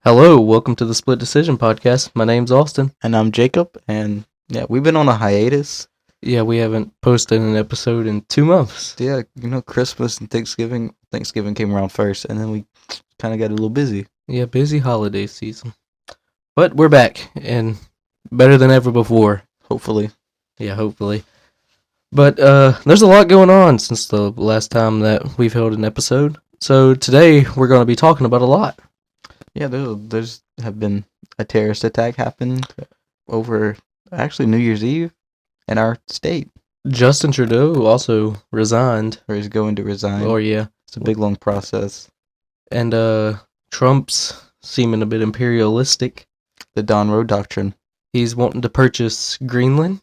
Hello, welcome to the Split Decision Podcast. My name's Austin. And I'm Jacob, and yeah, we've been on a hiatus. Yeah, we haven't posted an episode in 2 months. Yeah, Christmas and Thanksgiving. Thanksgiving came around first, and then we kind of got a little busy. Yeah, busy holiday season. But we're back, and better than ever before. Hopefully. Yeah, hopefully. But there's a lot going on since the last time that we've held an episode. So today we're going to be talking about a lot. Yeah, there's have been a terrorist attack happened over actually New Year's Eve in our state. Justin Trudeau also resigned. Or he's going to resign. Oh, yeah. It's a big, long process. And Trump's seeming a bit imperialistic. The Don Road Doctrine. He's wanting to purchase Greenland.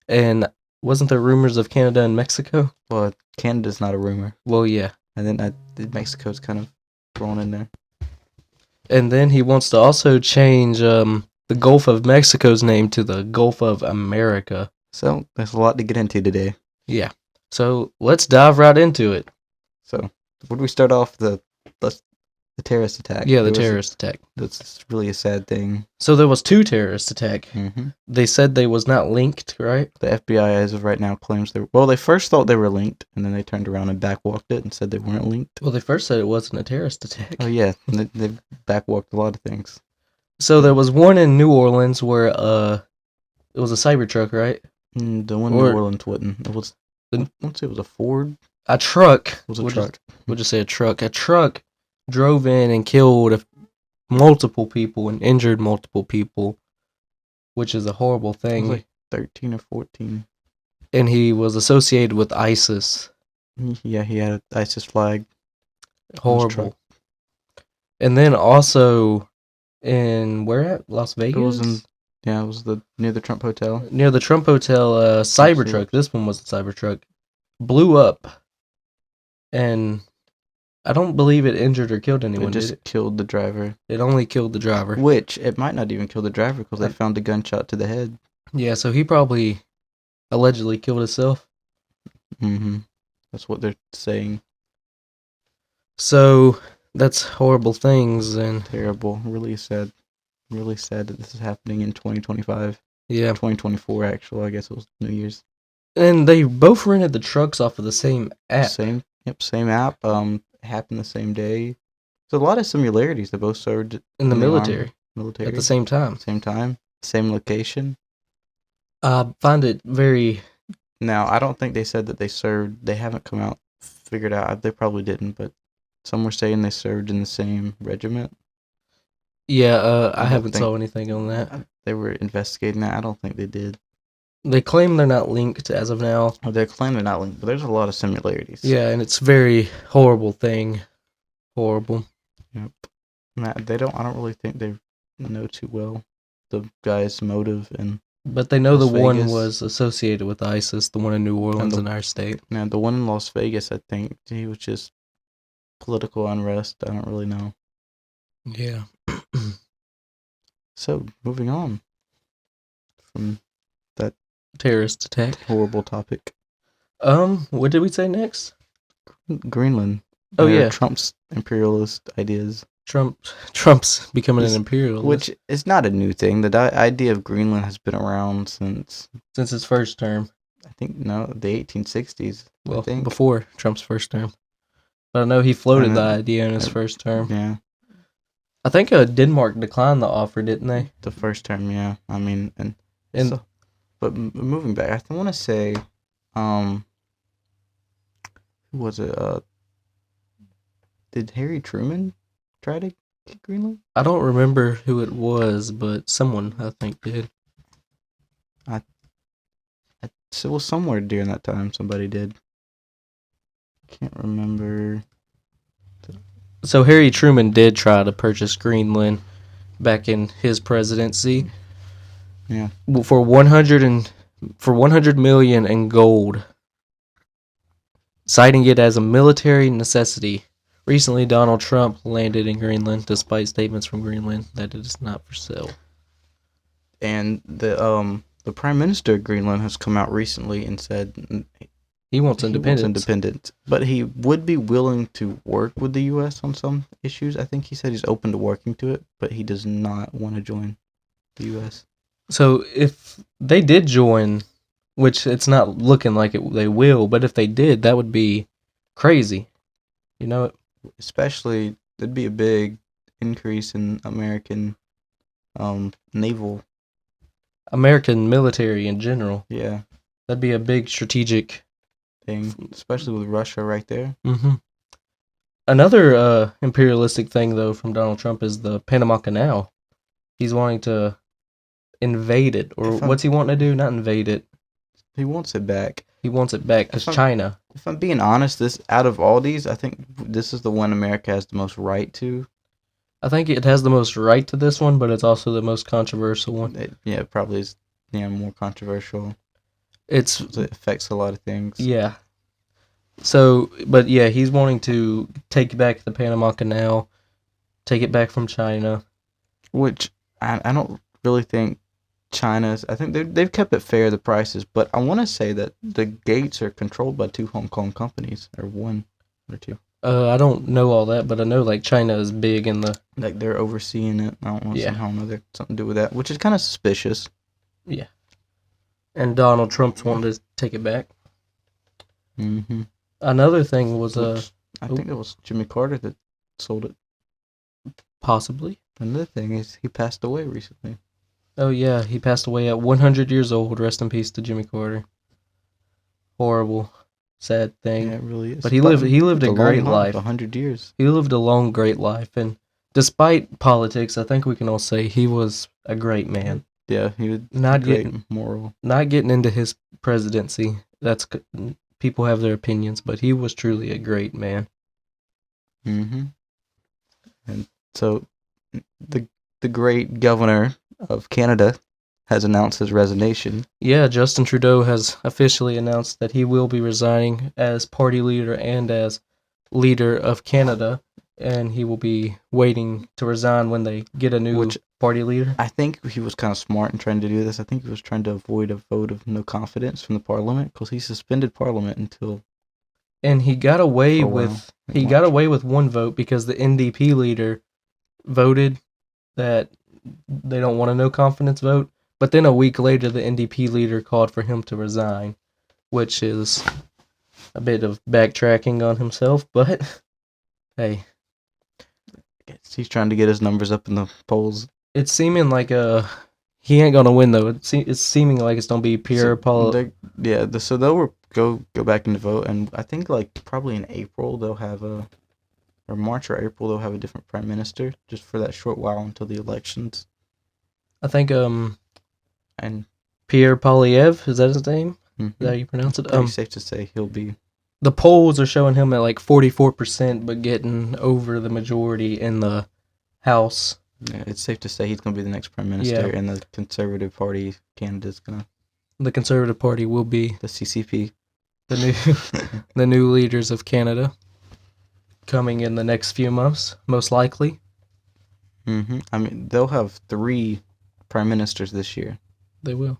And wasn't there rumors of Canada and Mexico? Well, Canada's not a rumor. Well, yeah. And then Mexico's kind of thrown in there. And then he wants to also change the Gulf of Mexico's name to the Gulf of America. So, there's a lot to get into today. Yeah. So, let's dive right into it. So, would we start off the terrorist attack? Yeah, the terrorist attack. That's really a sad thing. So, there was 2 terrorist attacks. Mm-hmm. They said they was not linked, right? The FBI, as of right now, claims they first thought they were linked, and then they turned around and backwalked it and said they weren't linked. Well, they first said it wasn't a terrorist attack. Oh, yeah. They backwalked a lot of things. So, there was one in New Orleans where it was a Cybertruck, right? The one in New Orleans wasn't. It was, I won't say it was a Ford. A truck. It was a truck. We'll just say a truck. A truck drove in and killed multiple people and injured multiple people, which is a horrible thing. It was like 13 or 14. And he was associated with ISIS. Yeah, he had an ISIS flag. Horrible. And then also in where at Las Vegas? It was near the Trump Hotel. Near the Trump Hotel, Cybertruck. This one was a Cybertruck. Blew up, and I don't believe it injured or killed anyone. It just killed the driver. It only killed the driver. Which, it might not even kill the driver because they found a gunshot to the head. Yeah, so he probably allegedly killed himself. Mm-hmm. That's what they're saying. So, that's horrible things and... Terrible. Really sad. Really sad that this is happening in 2025. Yeah. 2024, actually. I guess it was New Year's. And they both rented the trucks off of the same app. Same app. Happened the same day. There's a lot of similarities. They both served in the military. Military. At the same time. Same location. I find it very... Now, I don't think they said that they served. They haven't come out, figured out. They probably didn't, but some were saying they served in the same regiment. Yeah, I haven't saw anything on that. They were investigating that. I don't think they did. They claim they're not linked as of now. Oh, they claim they're not linked, but there's a lot of similarities. Yeah, and it's a very horrible thing. Horrible. Yep. I don't really think they know too well the guy's motive and. But they know Las the one Vegas was associated with ISIS, the one in New Orleans in our state. Now, the one in Las Vegas, I think he was just political unrest. I don't really know. Yeah. So, moving on from that terrorist attack. Horrible topic. What did we say next? Greenland. Oh, yeah. Trump's imperialist ideas. Trump's becoming an imperialist. Which is not a new thing. The idea of Greenland has been around since his first term. I think, the 1860s. Well, before Trump's first term. But I know he floated the idea in his first term. Yeah. I think Denmark declined the offer, didn't they? The first term, yeah. I mean, but moving back, I want to say, who was it? Did Harry Truman try to get Greenland? I don't remember who it was, but someone I think did. It was somewhere during that time somebody did. Can't remember. So Harry Truman did try to purchase Greenland back in his presidency. Yeah. For $100 million in gold, citing it as a military necessity. Recently, Donald Trump landed in Greenland, despite statements from Greenland that it is not for sale. And the Prime Minister of Greenland has come out recently and said He wants He wants independence. independence, but he would be willing to work with the U.S. on some issues. I think he said he's open to working to it, but he does not want to join the U.S. So if they did join, which it's not looking like they will, but if they did, that would be crazy. You know, Especially, there'd be a big increase in American naval. American military in general. Yeah, That'd be a big strategic thing, especially with Russia right there. Mm-hmm. Another imperialistic thing, though, from Donald Trump is the Panama Canal. He's wanting to invade it, or what's he wanting to do? Not invade it. He wants it back. He wants it back because China. If I'm being honest, this out of all these, I think this is the one America has the most right to. I think it has the most right to this one, but it's also the most controversial one. It probably is. More controversial. It affects a lot of things. Yeah. So, but yeah, he's wanting to take back the Panama Canal, take it back from China. Which I don't really think China's. I think they've kept it fair, the prices, but I want to say that the gates are controlled by 2 Hong Kong companies, or 1 or 2. I don't know all that, but I know like China is big in the like they're overseeing it. I don't want to somehow know there's something to do with that, which is kind of suspicious. Yeah. And Donald Trump's wanting to take it back. Mm-hmm. Another thing was I think it was Jimmy Carter that sold it. Possibly. Another thing is he passed away recently. Oh yeah, he passed away at 100 years old. Rest in peace to Jimmy Carter. Horrible, sad thing. Yeah, it really is. But he lived a great life. 100 years. He lived a long, great life, and despite politics, I think we can all say he was a great man. Yeah, he was moral. Not getting into his presidency. That's people have their opinions, but he was truly a great man. Mm-hmm. And so, the great governor of Canada has announced his resignation. Yeah, Justin Trudeau has officially announced that he will be resigning as party leader and as leader of Canada, and he will be waiting to resign when they get a new party leader. I think he was kind of smart in trying to do this. I think he was trying to avoid a vote of no confidence from the parliament, because he suspended parliament until. And he got away with one vote because the NDP leader voted that they don't want a no confidence vote. But then a week later, the NDP leader called for him to resign, which is a bit of backtracking on himself. But hey, he's trying to get his numbers up in the polls. It's seeming like he ain't gonna win though. It's seeming like it's gonna be Pierre Paul. So they'll go back and vote, and I think like probably in April they'll have or March or April they'll have a different prime minister just for that short while until the elections. I think and Pierre Poilievre, is that his name? Mm-hmm. Is that how you pronounce it? Pretty safe to say he'll be. The polls are showing him at like 44%, but getting over the majority in the House. Yeah, it's safe to say he's going to be the next prime minister, and the Conservative Party Canada's going to. The Conservative Party will be the CCP, the new leaders of Canada, coming in the next few months, most likely. Mm-hmm. I mean, they'll have 3 prime ministers this year. They will.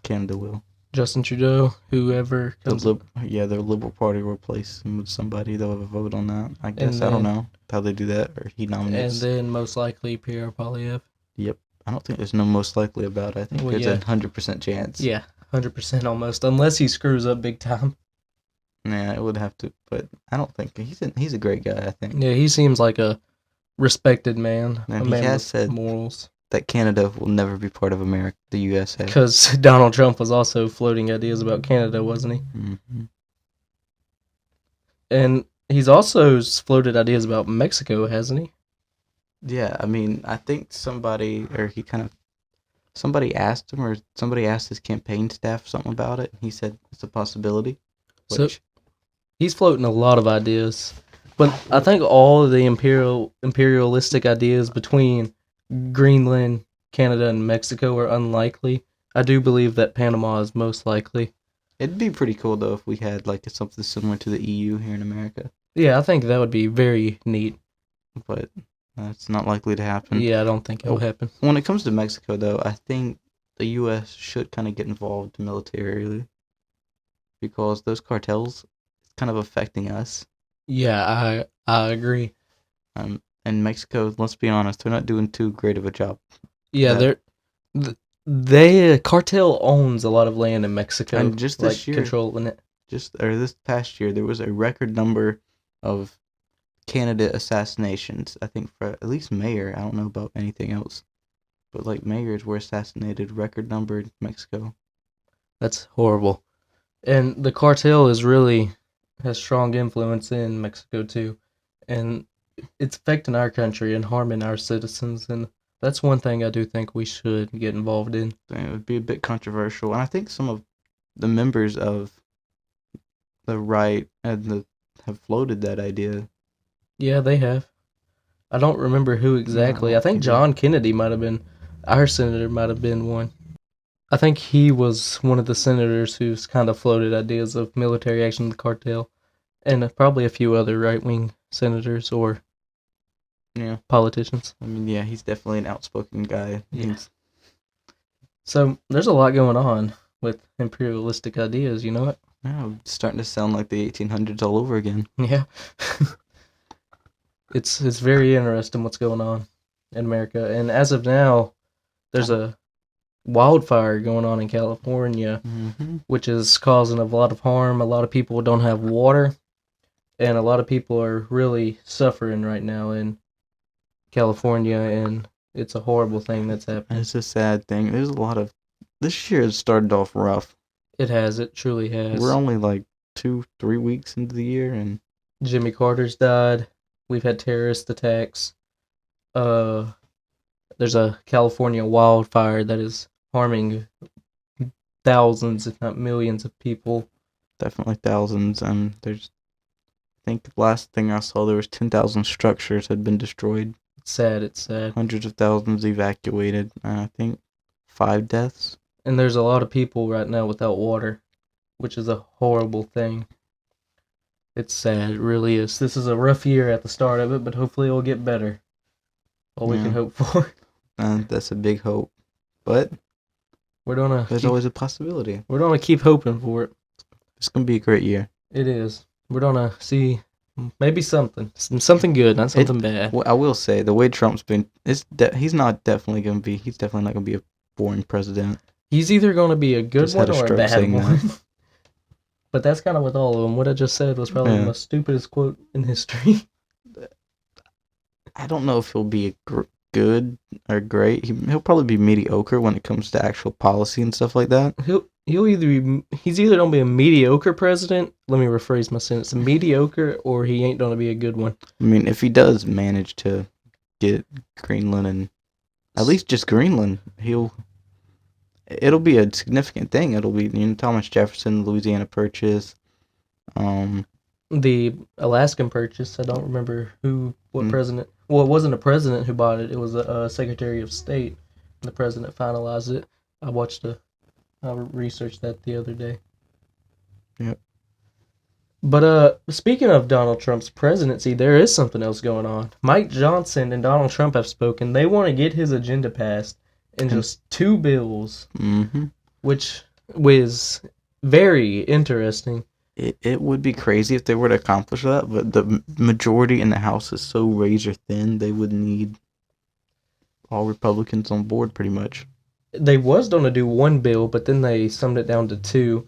Canada will. Justin Trudeau, whoever comes. The Liberal Party will replace him with somebody. They'll have a vote on that. I guess I don't know how they do that, or he nominates. And then most likely Pierre Poilievre. Yep. I don't think there's no most likely about it. I think there's a 100% chance. Yeah, 100% almost, unless he screws up big time. Yeah, it would have to, but I don't think he's a great guy. I think. Yeah, he seems like a respected man. And he has said morals. That Canada will never be part of America, the USA. Because Donald Trump was also floating ideas about Canada, wasn't he? Mm-hmm. And he's also floated ideas about Mexico, hasn't he? Yeah, I mean, I think somebody asked him, or somebody asked his campaign staff something about it, and he said it's a possibility. So he's floating a lot of ideas. But I think all of the imperialistic ideas between Greenland, Canada, and Mexico are unlikely. I do believe that Panama is most likely. It'd be pretty cool though if we had like something similar to the EU here in America. Yeah, I think that would be very neat. But that's not likely to happen. Yeah, I don't think it'll happen. When it comes to Mexico though, I think the U.S. should kind of get involved militarily, because those cartels kind of affecting us. Yeah, I agree. And Mexico, let's be honest, they're not doing too great of a job. Yeah, they cartel owns a lot of land in Mexico, And just this year, controlling it. This past year, there was a record number of candidate assassinations. I think for at least mayor. I don't know about anything else, but like mayors were assassinated. Record number in Mexico. That's horrible. And the cartel has strong influence in Mexico too, and it's affecting our country and harming our citizens. And that's one thing I do think we should get involved in. It would be a bit controversial, and I think some of the members of the right have floated that idea. Yeah, they have. I don't remember who exactly. No, I think John Kennedy might have been, our senator might have been one. I think he was one of the senators who's kind of floated ideas of military action of the cartel, and probably a few other right-wing senators or politicians. I mean, yeah, he's definitely an outspoken guy. Yeah. So there's a lot going on with imperialistic ideas, you know what? Yeah, it's starting to sound like the 1800s all over again. Yeah. It's very interesting what's going on in America. And as of now, there's a wildfire going on in California, which is causing a lot of harm. A lot of people don't have water, and a lot of people are really suffering right now in California, and it's a horrible thing that's happening. It's a sad thing. There's a lot of... This year has started off rough. It has. It truly has. We're only like 2-3 weeks into the year, and Jimmy Carter's died. We've had terrorist attacks. There's a California wildfire that is harming thousands, if not millions, of people. Definitely thousands. I think the last thing I saw, there was 10,000 structures had been destroyed. It's sad. It's sad. Hundreds of thousands evacuated. And I think 5 deaths. And there's a lot of people right now without water, which is a horrible thing. It's sad. It really is. This is a rough year at the start of it, but hopefully it will get better. All we can hope for. That's a big hope. But there's always a possibility. We're gonna keep hoping for it. It's gonna be a great year. It is. We're gonna see maybe something good, not something bad. Well, I will say the way Trump's been, he's definitely not gonna be a boring president. He's either gonna be a good one or a bad one. But that's kind of with all of them. What I just said was probably the most stupidest quote in history. I don't know if he'll be good or great. He'll probably be mediocre when it comes to actual policy and stuff like that. He's either gonna be a mediocre president. Let me rephrase my sentence: mediocre, or he ain't gonna be a good one. I mean, if he does manage to get Greenland, and at least just Greenland, it'll be a significant thing. It'll be Thomas Jefferson, Louisiana Purchase, the Alaskan Purchase. I don't remember what president. Well, it wasn't a president who bought it. It was a Secretary of State. The president finalized it. I researched that the other day. Yep. But speaking of Donald Trump's presidency, there is something else going on. Mike Johnson and Donald Trump have spoken. They want to get his agenda passed in just 2 bills, which was very interesting. It would be crazy if they were to accomplish that, but the majority in the House is so razor thin, they would need all Republicans on board pretty much. They was going to do 1 bill, but then they summed it down to 2.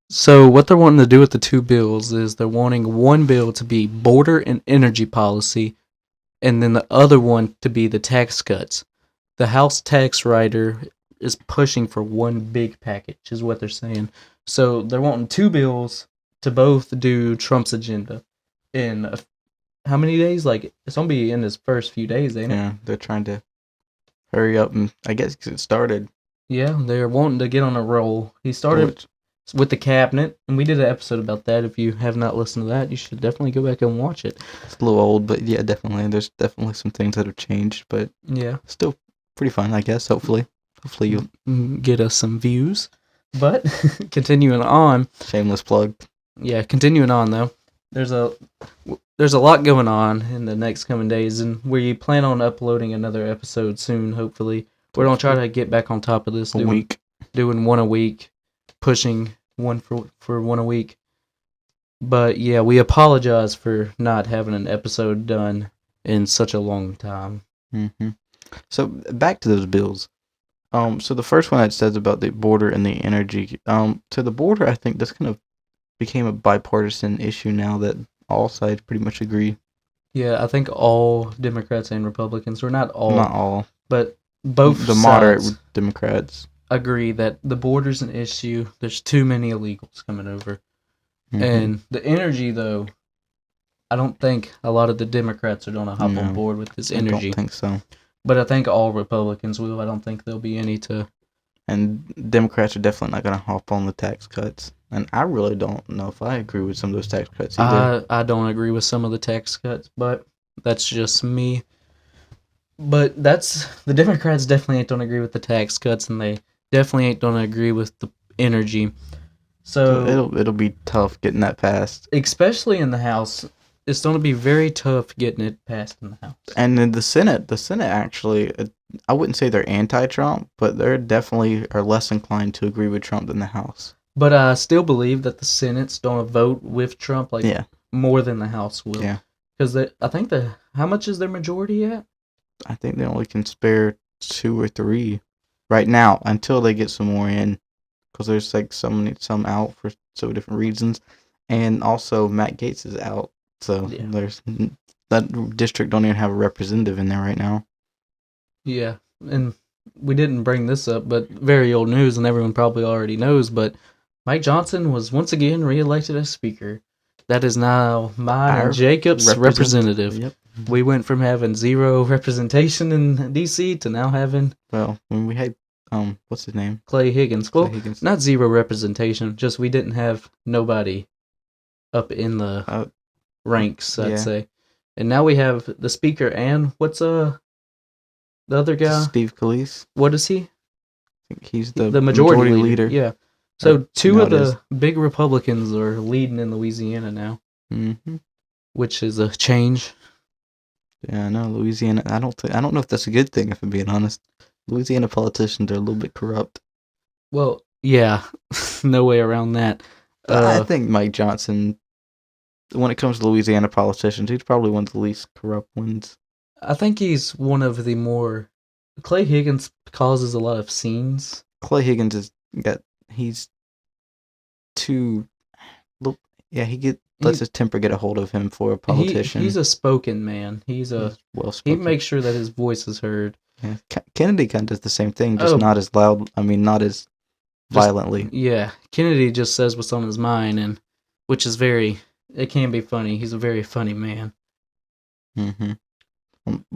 So what they're wanting to do with the 2 bills is they're wanting 1 bill to be border and energy policy, and then the other one to be the tax cuts. The House tax writer is pushing for 1 big package, is what they're saying. So they're wanting 2 bills to both do Trump's agenda in how many days? Like, it's going to be in his first few days, ain't it? Yeah, they're trying to hurry up and I guess it started. Yeah, they're wanting to get on a roll. He started with the cabinet, and we did an episode about that. If you have not listened to that, you should definitely go back and watch it. It's a little old, but yeah, definitely. There's definitely some things that have changed, but yeah, still pretty fun, I guess. Hopefully you'll get us some views. But continuing on, shameless plug. Yeah, continuing on though, there's a lot going on in the next coming days, and we plan on uploading another episode soon. Hopefully, we're gonna try to get back on top of this. Doing 1 a week, pushing one for 1 a week. But yeah, we apologize for not having an episode done in such a long time. Mm-hmm. So back to those bills. So the first one that says about the border and the energy. To the border, I think this kind of became a bipartisan issue now that all sides pretty much agree. Yeah, I think all Democrats and Republicans, or not all, Not all, but both the moderate sides Democrats agree that the border's an issue. There's too many illegals coming over. Mm-hmm. And the energy, though, I don't think a lot of the Democrats are going to hop No, on board with this I energy. don't think so. But I think all Republicans will. I don't think there'll be any to... And Democrats are definitely not going to hop on the tax cuts. And I really don't know if I agree with some of those tax cuts either. I don't agree with some of the tax cuts, but that's just me. But the Democrats definitely ain't gonna agree with the tax cuts, and they definitely ain't gonna agree with the energy. So it'll be tough getting that passed. Especially in the House, it's gonna be very tough getting it passed in the House. And in the Senate actually, I wouldn't say they're anti-Trump, but they're definitely are less inclined to agree with Trump than the House. But I still believe that the Senate's gonna vote with Trump, more than the House will. Yeah. Because I think how much is their majority at? I think they only can spare 2 or 3 right now until they get some more in, because there's like some out for so different reasons, and also Matt Gaetz is out, so there's that district don't even have a representative in there right now. Yeah, and we didn't bring this up, but very old news, and everyone probably already knows, but Mike Johnson was once again reelected as Speaker. That is now mine and Jacob's representative. Yep. We went from having 0 representation in D.C. to now having... Well, when we had, what's his name? Clay Higgins. Well, Clay Higgins. Not 0 representation, just we didn't have nobody up in the ranks, I'd say. And now we have the Speaker and what's the other guy? Steve Scalise. What is he? I think he's the majority leader. Yeah. So 2 of the is. big Republicans are leading in Louisiana now. Mm-hmm. Which is a change. Yeah, I know Louisiana. I don't know if that's a good thing, if I'm being honest. Louisiana politicians are a little bit corrupt. Well, yeah, no way around that. I think Mike Johnson, when it comes to Louisiana politicians, he's probably one of the least corrupt ones. I think he's one of the more... Clay Higgins causes a lot of scenes. Clay Higgins he's too... Yeah, lets his temper get a hold of him for a politician. He's a spoken man. He's well-spoken. He makes sure that his voice is heard. Yeah. Kennedy kind of does the same thing, just not as loud. I mean, not as violently. Yeah, Kennedy just says what's on his mind, and which is it can be funny. He's a very funny man. Mm-hmm.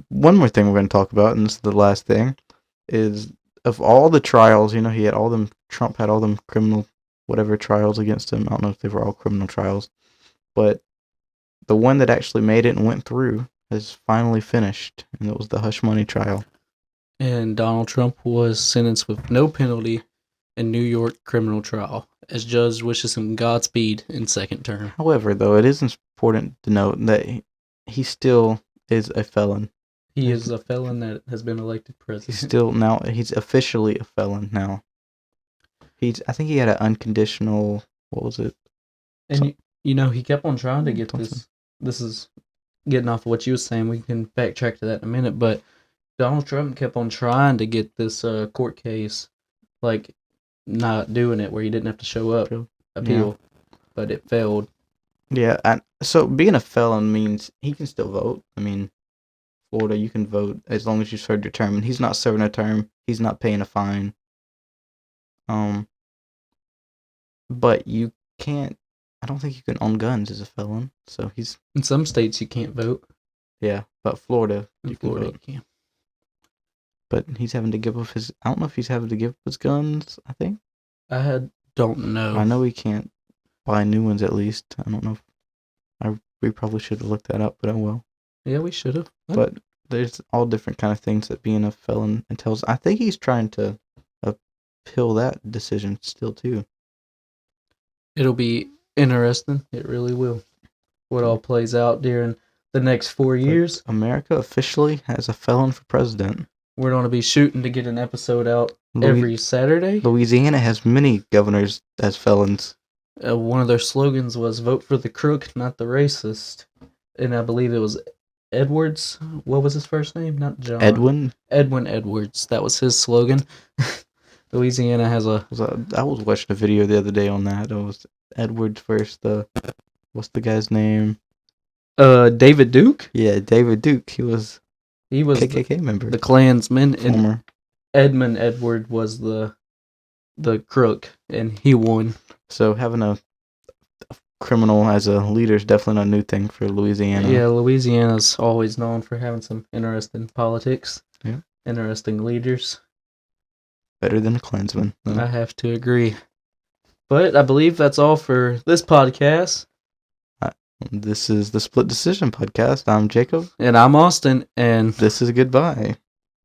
One more thing we're going to talk about, and this is the last thing, is of all the trials, Trump had all them criminal whatever trials against him. I don't know if they were all criminal trials, but the one that actually made it and went through is finally finished, and it was the hush money trial. And Donald Trump was sentenced with no penalty in New York criminal trial, as judge wishes him Godspeed in second term. However, though, it is important to note that he still is a felon. He is a felon that has been elected president. He's officially a felon now. I think he had an unconditional, what was it? And he kept on trying to get this. This is getting off of what you were saying. We can backtrack to that in a minute, but Donald Trump kept on trying to get this court case, not doing it where he didn't have to show up, appeal, but it failed. Yeah, and so being a felon means he can still vote. I mean, Florida, you can vote as long as you served your term, and he's not serving a term. He's not paying a fine. But you can't. I don't think you can own guns as a felon. So he's in some states you can't vote. Yeah, but Florida, you can Florida vote. You can. But he's having to give up his. I don't know if he's having to give up his guns. I think. I don't know. I know he can't buy new ones. At least I don't know. We probably should have looked that up, but oh well. Yeah, we should have. But there's all different kind of things that being a felon entails. I think he's trying to appeal that decision still too. It'll be interesting. It really will. What all plays out during the next 4 years. America officially has a felon for president. We're going to be shooting to get an episode out every Saturday. Louisiana has many governors as felons. One of their slogans was "Vote for the crook, not the racist," and I believe it was Edwards. What was his first name? Not John. Edwin Edwards. That was his slogan. Louisiana has a. I was watching a video the other day on that. It was Edwards first. What's the guy's name? David Duke. Yeah, David Duke. He was KKK member. The Klansman. Former. And Edmund Edward was the crook, and he won. So having a criminal as a leader is definitely not a new thing for Louisiana. Yeah, Louisiana's always known for having some interesting politics. Yeah. Interesting leaders. Better than a Klansman. I have to agree. But I believe that's all for this podcast. This is the Split Decision Podcast. I'm Jacob. And I'm Austin, and this is goodbye.